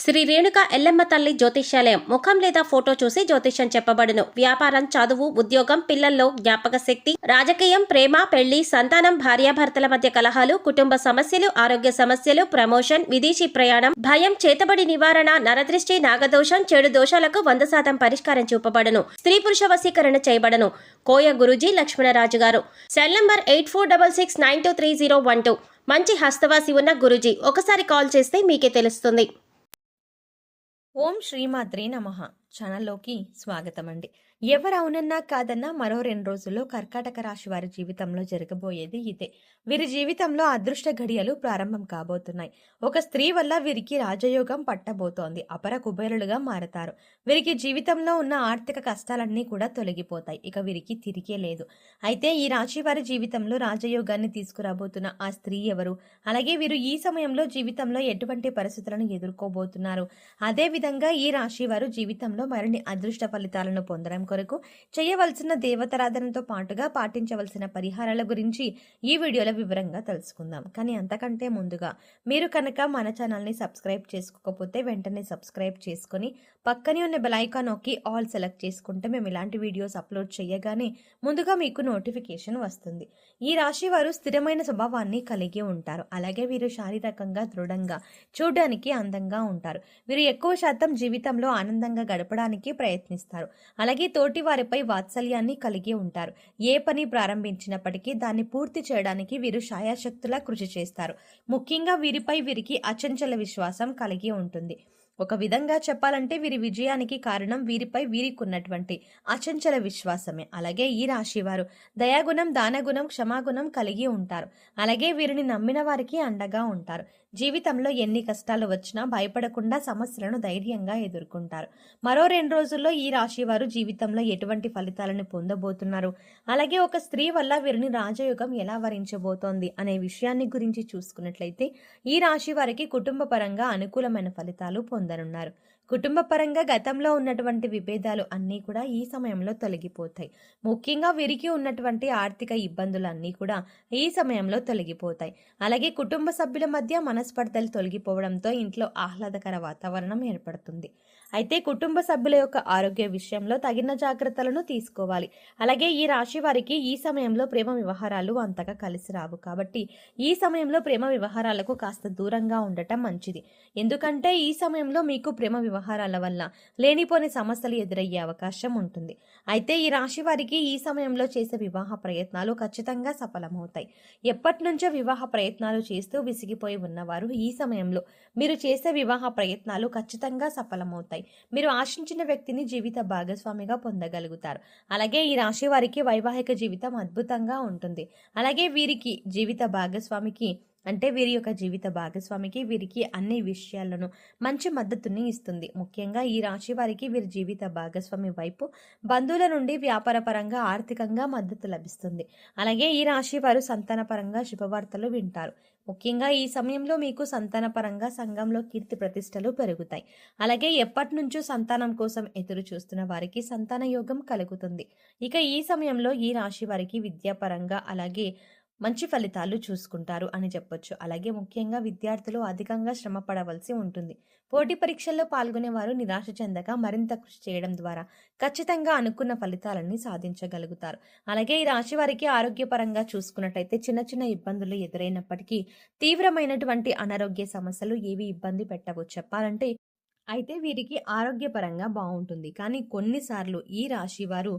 శ్రీ రేణుక ఎల్లమ్మ తల్లి జ్యోతిష్యాలయం ముఖం లేదా ఫోటో చూసి జ్యోతిష్యం చెప్పబడును. వ్యాపారం, చదువు, ఉద్యోగం, పిల్లల్లో జ్ఞాపక శక్తి, రాజకీయం, ప్రేమ, పెళ్లి, సంతానం, భార్యాభర్తల మధ్య కలహాలు, కుటుంబ సమస్యలు, ఆరోగ్య సమస్యలు, ప్రమోషన్, విదేశీ ప్రయాణం, భయం, చేతబడి నివారణ, నరదృష్టి, నాగదోషం, చెడు దోషాలకు 100% పరిష్కారం చూపబడును. స్త్రీ పురుష వశీకరణ చేయబడను. కోయ గురూజీ లక్ష్మణరాజు గారు. Cell number 8466923012. మంచి హస్తవాసి ఉన్న గురూజీ. ఒకసారి కాల్ చేస్తే మీకే తెలుస్తుంది. ఓం శ్రీమాత్రే నమః. ఛానల్లోకి స్వాగతం అండి. ఎవరు అవునన్నా కాదన్నా మరో 2 రోజుల్లో కర్కాటక రాశి వారి జీవితంలో జరగబోయేది ఇదే. వీరి జీవితంలో అదృష్ట ఘడియలు ప్రారంభం కాబోతున్నాయి. ఒక స్త్రీ వల్ల వీరికి రాజయోగం పట్టబోతోంది. అపర కుబేరులుగా మారతారు. వీరికి జీవితంలో ఉన్న ఆర్థిక కష్టాలన్నీ కూడా తొలగిపోతాయి. ఇక వీరికి తిరిగే లేదు. అయితే ఈ రాశి వారి జీవితంలో రాజయోగాన్ని తీసుకురాబోతున్న ఆ స్త్రీ ఎవరు, అలాగే వీరు ఈ సమయంలో జీవితంలో ఎటువంటి పరిస్థితులను ఎదుర్కోబోతున్నారు, అదే విధంగా ఈ రాశి వారు జీవితంలో మరిన్ని అదృష్ట ఫలితాలను పొందడం కొరకు చేయవలసిన దేవతారాధనతో పాటుగా పాటించవలసిన పరిహారాల గురించి ఈ వీడియోలో వివరంగా తెలుసుకుందాం. కానీ అంతకంటే ముందుగా మీరు కనుక మన ఛానల్ని సబ్స్క్రైబ్ చేసుకోకపోతే వెంటనే సబ్స్క్రైబ్ చేసుకుని పక్కనే ఉన్న బెల్ ఐకాన్ నొక్కి ఆల్ సెలెక్ట్ చేసుకుంటే మేము ఇలాంటి వీడియోస్ అప్లోడ్ చేయగానే ముందుగా మీకు నోటిఫికేషన్ వస్తుంది. ఈ రాశి వారు స్థిరమైన స్వభావాన్ని కలిగి ఉంటారు. అలాగే వీరు శారీరకంగా దృఢంగా, చూడడానికి అందంగా ఉంటారు. వీరు ఎక్కువ శాతం జీవితంలో ఆనందంగా గడపడానికి ప్రయత్నిస్తారు. అలాగే తోటి వారిపై వాత్సల్యాన్ని కలిగి ఉంటారు. ఏ పని ప్రారంభించినప్పటికీ దాన్ని పూర్తి చేయడానికి వీరు శాయశక్తులా కృషి చేస్తారు. ముఖ్యంగా వీరికి అచంచల విశ్వాసం కలిగి ఉంటుంది. ఒక విధంగా చెప్పాలంటే వీరి విజయానికి కారణం వీరికి ఉన్నటువంటి అచంచల విశ్వాసమే. అలాగే ఈ రాశి వారు దయాగుణం, దానగుణం, క్షమాగుణం కలిగి ఉంటారు. అలాగే వీరిని నమ్మిన వారికి అండగా ఉంటారు. జీవితంలో ఎన్ని కష్టాలు వచ్చినా భయపడకుండా సమస్యలను ధైర్యంగా ఎదుర్కొంటారు. మరో 2 రోజుల్లో ఈ రాశి వారు జీవితంలో ఎటువంటి ఫలితాలను పొందబోతున్నారు, అలాగే ఒక స్త్రీ వల్ల వీరిని రాజయోగం ఎలా వరించబోతోంది అనే విషయాన్ని గురించి చూసుకున్నట్లయితే ఈ రాశి వారికి కుటుంబ పరంగా అనుకూలమైన ఫలితాలు పొందనున్నారు. కుటుంబ పరంగా గతంలో ఉన్నటువంటి విభేదాలు అన్నీ కూడా ఈ సమయంలో తొలగిపోతాయి. ముఖ్యంగా వీరికి ఉన్నటువంటి ఆర్థిక ఇబ్బందులన్నీ కూడా ఈ సమయంలో తొలగిపోతాయి. అలాగే కుటుంబ సభ్యుల మధ్య మనస్పర్ధలు తొలగిపోవడంతో ఇంట్లో ఆహ్లాదకర వాతావరణం ఏర్పడుతుంది. అయితే కుటుంబ సభ్యుల యొక్క ఆరోగ్య విషయంలో తగిన జాగ్రత్తలను తీసుకోవాలి. అలాగే ఈ రాశి వారికి ఈ సమయంలో ప్రేమ వ్యవహారాలు అంతగా కలిసి రావు. కాబట్టి ఈ సమయంలో ప్రేమ వ్యవహారాలకు కాస్త దూరంగా ఉండటం మంచిది. ఎందుకంటే ఈ సమయంలో మీకు ప్రేమ వ్యవహారాల వల్ల లేనిపోని సమస్యలు ఎదురయ్యే అవకాశం ఉంటుంది. అయితే ఈ రాశి వారికి ఈ సమయంలో చేసే వివాహ ప్రయత్నాలు ఖచ్చితంగా సఫలమవుతాయి. ఎప్పటి నుంచో వివాహ ప్రయత్నాలు చేస్తూ విసిగిపోయి ఉన్నవారు ఈ సమయంలో మీరు చేసే వివాహ ప్రయత్నాలు ఖచ్చితంగా సఫలమవుతాయి. మీరు ఆశించిన వ్యక్తిని జీవిత భాగస్వామిగా పొందగలుగుతారు. అలాగే ఈ రాశి వారికి వైవాహిక జీవితం అద్భుతంగా ఉంటుంది. అలాగే వీరికి జీవిత భాగస్వామికి వీరికి అన్ని విషయాలను మంచి మద్దతుని ఇస్తుంది. ముఖ్యంగా ఈ రాశి వారికి వీరి జీవిత భాగస్వామి వైపు బంధువుల నుండి వ్యాపార పరంగా, ఆర్థికంగా మద్దతు లభిస్తుంది. అలాగే ఈ రాశి వారు సంతాన పరంగా శుభవార్తలు వింటారు. ముఖ్యంగా ఈ సమయంలో మీకు సంతాన పరంగా సంఘంలో కీర్తి ప్రతిష్టలు పెరుగుతాయి. అలాగే ఎప్పటి నుంచో సంతానం కోసం ఎదురు చూస్తున్న వారికి సంతాన యోగం కలుగుతుంది. ఇక ఈ సమయంలో ఈ రాశి వారికి విద్యాపరంగా అలాగే మంచి ఫలితాలు చూసుకుంటారు అని చెప్పొచ్చు. అలాగే ముఖ్యంగా విద్యార్థులు అధికంగా శ్రమ పడవలసి ఉంటుంది. పోటీ పరీక్షల్లో పాల్గొనేవారు నిరాశ చెందక మరింత కృషి చేయడం ద్వారా ఖచ్చితంగా అనుకున్న ఫలితాలని సాధించగలుగుతారు. అలాగే ఈ రాశి వారికి ఆరోగ్యపరంగా చూసుకున్నట్టయితే చిన్న చిన్న ఇబ్బందులు ఎదురైనప్పటికీ తీవ్రమైనటువంటి అనారోగ్య సమస్యలు ఏవి ఇబ్బంది పెట్టవు చెప్పాలంటే. అయితే వీరికి ఆరోగ్యపరంగా బాగుంటుంది. కానీ కొన్నిసార్లు ఈ రాశి వారు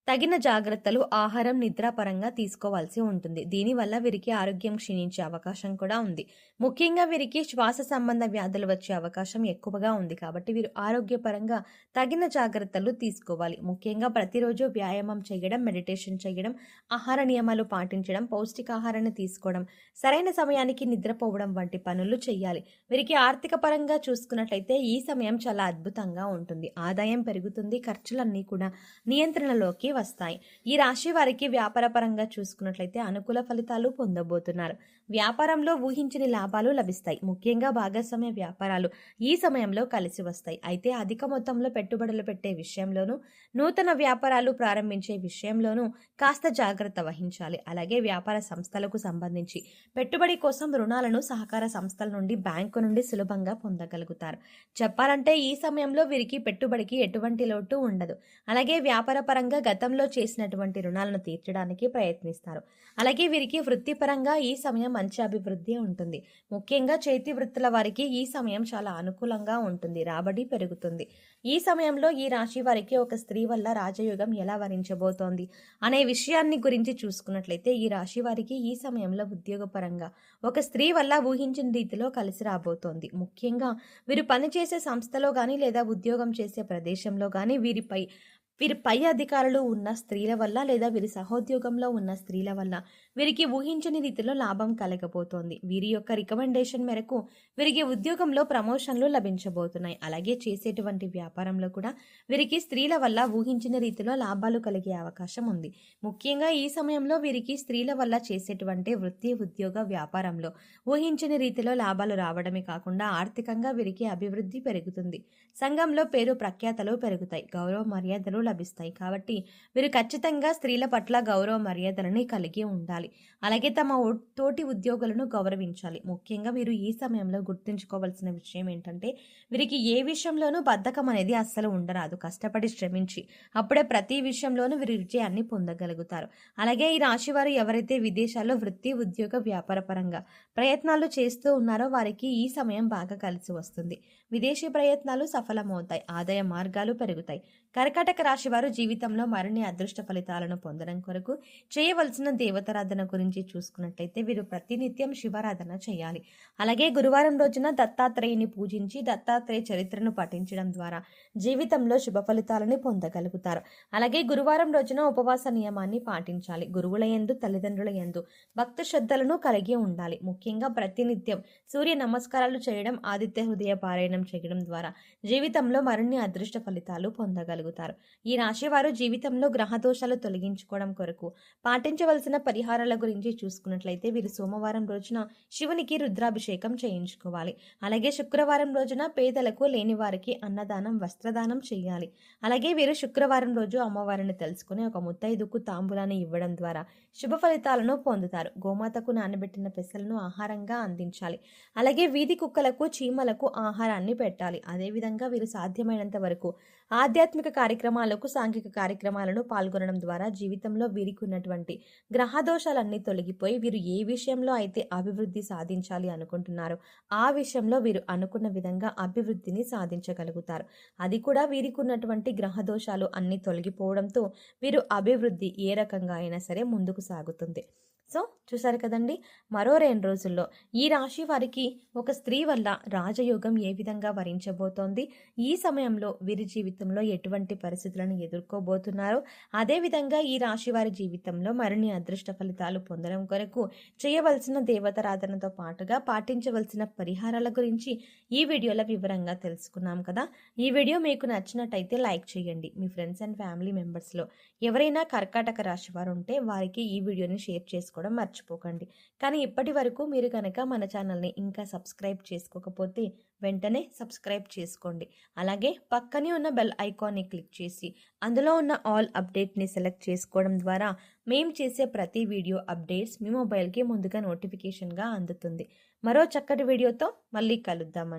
తగిన జాగ్రత్తలు ఆహారం, నిద్ర పరంగా తీసుకోవాల్సి ఉంటుంది. దీనివల్ల వీరికి ఆరోగ్యం క్షీణించే అవకాశం కూడా ఉంది. ముఖ్యంగా వీరికి శ్వాస సంబంధ వ్యాధులు వచ్చే అవకాశం ఎక్కువగా ఉంది. కాబట్టి వీరు ఆరోగ్యపరంగా తగిన జాగ్రత్తలు తీసుకోవాలి. ముఖ్యంగా ప్రతిరోజు వ్యాయామం చేయడం, మెడిటేషన్ చేయడం, ఆహార నియమాలు పాటించడం, పౌష్టికాహారాన్ని తీసుకోవడం, సరైన సమయానికి నిద్రపోవడం వంటి పనులు చేయాలి. వీరికి ఆర్థిక పరంగా చూసుకున్నట్లయితే ఈ సమయం చాలా అద్భుతంగా ఉంటుంది. ఆదాయం పెరుగుతుంది, ఖర్చులన్నీ కూడా నియంత్రణలోకి వస్తాయి. ఈ రాశి వారికి వ్యాపార పరంగా చూసుకున్నట్లయితే అనుకూల ఫలితాలు పొందబోతున్నారు. వ్యాపారంలో ఊహించని లాభాలు లభిస్తాయి. ముఖ్యంగా భాగస్వామ్య వ్యాపారాలు ఈ సమయంలో కలిసి వస్తాయి. అయితే అధిక మొత్తంలో పెట్టుబడులు పెట్టే విషయంలోనూ, నూతన వ్యాపారాలు ప్రారంభించే విషయంలోనూ కాస్త జాగ్రత్త వహించాలి. అలాగే వ్యాపార సంస్థలకు సంబంధించి పెట్టుబడి కోసం రుణాలను సహకార సంస్థల నుండి, బ్యాంకు నుండి సులభంగా పొందగలుగుతారు. చెప్పాలంటే ఈ సమయంలో వీరికి పెట్టుబడికి ఎటువంటి లోటు ఉండదు. అలాగే వ్యాపార పరంగా గతంలో చేసినటువంటి రుణాలను తీర్చడానికి ప్రయత్నిస్తారు. అలాగే వీరికి వృత్తిపరంగా ఈ సమయం మంచి అభివృద్ధి ఉంటుంది. ముఖ్యంగా చేతి వృత్తుల వారికి ఈ సమయం చాలా అనుకూలంగా ఉంటుంది. రాబడి పెరుగుతుంది. ఈ సమయంలో ఈ రాశి వారికి ఒక స్త్రీ వల్ల రాజయోగం ఎలా వరించబోతోంది అనే విషయాన్ని గురించి చూసుకున్నట్లయితే, ఈ రాశి వారికి ఈ సమయంలో ఉద్యోగపరంగా ఒక స్త్రీ వల్ల ఊహించిన రీతిలో కలిసి రాబోతోంది. ముఖ్యంగా వీరు పనిచేసే సంస్థలో కానీ లేదా ఉద్యోగం చేసే ప్రదేశంలో కానీ వీరి పై అధికారులు ఉన్న స్త్రీల వల్ల లేదా వీరి సహోద్యోగంలో ఉన్న స్త్రీల వల్ల వీరికి ఊహించని రీతిలో లాభం కలగబోతోంది. వీరి యొక్క రికమెండేషన్ మేరకు వీరికి ఉద్యోగంలో ప్రమోషన్లు లభించబోతున్నాయి. అలాగే చేసేటువంటి వ్యాపారంలో కూడా వీరికి స్త్రీల వల్ల ఊహించిన రీతిలో లాభాలు కలిగే అవకాశం ఉంది. ముఖ్యంగా ఈ సమయంలో వీరికి స్త్రీల వల్ల చేసేటువంటి వృత్తి, ఉద్యోగ, వ్యాపారంలో ఊహించని రీతిలో లాభాలు రావడమే కాకుండా ఆర్థికంగా వీరికి అభివృద్ధి పెరుగుతుంది. సంఘంలో పేరు ప్రఖ్యాతలు పెరుగుతాయి. గౌరవ మర్యాదలు లభిస్తాయి. కాబట్టి వీరు ఖచ్చితంగా స్త్రీల పట్ల గౌరవ మర్యాదలని కలిగి ఉండాలి. అలాగే తమ తోటి ఉద్యోగులను గౌరవించాలి. ముఖ్యంగా వీరు ఈ సమయంలో గుర్తుంచుకోవాల్సిన విషయం ఏంటంటే, వీరికి ఏ విషయంలోనూ బద్ధకం అనేది అస్సలు ఉండరాదు. కష్టపడి శ్రమించి అప్పుడే ప్రతి విషయంలోనూ వీరు విజయాన్ని పొందగలుగుతారు. అలాగే ఈ రాశి వారు ఎవరైతే విదేశాల్లో వృత్తి, ఉద్యోగ, వ్యాపార పరంగా ప్రయత్నాలు చేస్తూ ఉన్నారో వారికి ఈ సమయం బాగా కలిసి వస్తుంది. విదేశీ ప్రయత్నాలు సఫలమవుతాయి. ఆదాయ మార్గాలు పెరుగుతాయి. కర్కాటక రాశి వారు జీవితంలో మరిన్ని అదృష్ట ఫలితాలను పొందడం కొరకు చేయవలసిన దేవతారాధన గురించి చూసుకున్నట్లయితే, వీరు ప్రతినిత్యం శివారాధన చేయాలి. అలాగే గురువారం రోజున దత్తాత్రేయుని పూజించి దత్తాత్రేయ చరిత్రను పఠించడం ద్వారా జీవితంలో శుభ ఫలితాలను పొందగలుగుతారు. అలాగే గురువారం రోజున ఉపవాస నియమాన్ని పాటించాలి. గురువుల యందు, తల్లిదండ్రుల యందు భక్తి శ్రద్ధలను కలిగి ఉండాలి. ముఖ్యంగా ప్రతినిత్యం సూర్య నమస్కారాలు చేయడం, ఆదిత్య హృదయ పారాయణం చేయడం ద్వారా జీవితంలో మరిన్ని అదృష్ట ఫలితాలు పొందగలుగుతారు. ఈ రాశి వారు జీవితంలో గ్రహ దోషాలు తొలగించుకోవడం కొరకు పాటించవలసిన పరిహారాల గురించి చూసుకున్నట్లయితే, వీరు సోమవారం రోజున శివునికి రుద్రాభిషేకం చేయించుకోవాలి. అలాగే శుక్రవారం రోజున పేదలకు, లేని వారికి అన్నదానం, వస్త్రదానం చేయాలి. అలాగే వీరు శుక్రవారం రోజు అమ్మవారిని తెలుసుకుని ఒక ముత్తైదుకు తాంబూలాన్ని ఇవ్వడం ద్వారా శుభ ఫలితాలను పొందుతారు. గోమాతకు నానబెట్టిన పెసలను ఆహారంగా అందించాలి. అలాగే వీధి కుక్కలకు, చీమలకు ఆహారాన్ని పెట్టాలి. అదేవిధంగా వీరు సాధ్యమైనంత వరకు ఆధ్యాత్మిక కార్యక్రమాలకు, సాంఘిక కార్యక్రమాలను పాల్గొనడం ద్వారా జీవితంలో వీరికి ఉన్నటువంటి గ్రహదోషాలన్నీ తొలగిపోయి వీరు ఏ విషయంలో అయితే అభివృద్ధి సాధించాలి అనుకుంటున్నారో ఆ విషయంలో వీరు అనుకున్న విధంగా అభివృద్ధిని సాధించగలుగుతారు. అది కూడా వీరికి ఉన్నటువంటి గ్రహదోషాలు అన్నీ తొలగిపోవడంతో వీరు అభివృద్ధి ఏ రకంగా అయినా సరే ముందుకు సాగుతుంది. సో చూసారు కదండి, మరో 2 రోజుల్లో ఈ రాశి వారికి ఒక స్త్రీ వల్ల రాజయోగం ఏ విధంగా వరించబోతోంది, ఈ సమయంలో వీరి జీవితంలో ఎటువంటి పరిస్థితులను ఎదుర్కోబోతున్నారో, అదేవిధంగా ఈ రాశి వారి జీవితంలో మరిన్ని అదృష్ట ఫలితాలు పొందడం కొరకు చేయవలసిన దేవతారాధనతో పాటుగా పాటించవలసిన పరిహారాల గురించి ఈ వీడియోలో వివరంగా తెలుసుకున్నాం కదా. ఈ వీడియో మీకు నచ్చినట్టయితే లైక్ చేయండి. మీ ఫ్రెండ్స్ అండ్ ఫ్యామిలీ మెంబర్స్లో ఎవరైనా కర్కాటక రాశి వారు ఉంటే వారికి ఈ వీడియోని షేర్ చేసుకోవడం మర్చిపోకండి. కానీ ఇప్పటి వరకు మీరు కనుక మన ఛానల్ని ఇంకా సబ్స్క్రైబ్ చేసుకోకపోతే వెంటనే సబ్స్క్రైబ్ చేసుకోండి. అలాగే పక్కనే ఉన్న బెల్ ఐకాన్ని క్లిక్ చేసి అందులో ఉన్న ఆల్ అప్డేట్ని సెలెక్ట్ చేసుకోవడం ద్వారా మేము చేసే ప్రతి వీడియో అప్డేట్స్ మీ మొబైల్కి ముందుగా నోటిఫికేషన్గా అందుతుంది. మరో చక్కటి వీడియోతో మళ్ళీ కలుద్దామండి.